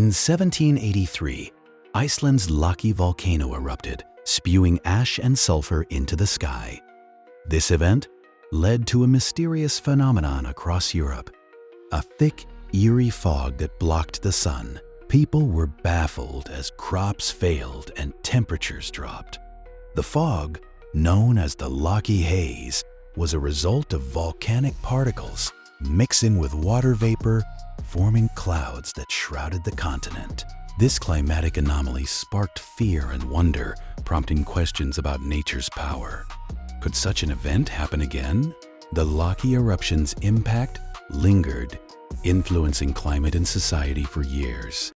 In 1783, Iceland's Laki volcano erupted, spewing ash and sulfur into the sky. This event led to a mysterious phenomenon across Europe, a thick, eerie fog that blocked the sun. People were baffled as crops failed and temperatures dropped. The fog, known as the Laki Haze, was a result of volcanic particles mixing with water vapor, forming clouds that shrouded the continent. This climatic anomaly sparked fear and wonder, prompting questions about nature's power. Could such an event happen again? The Laki eruption's impact lingered, influencing climate and society for years.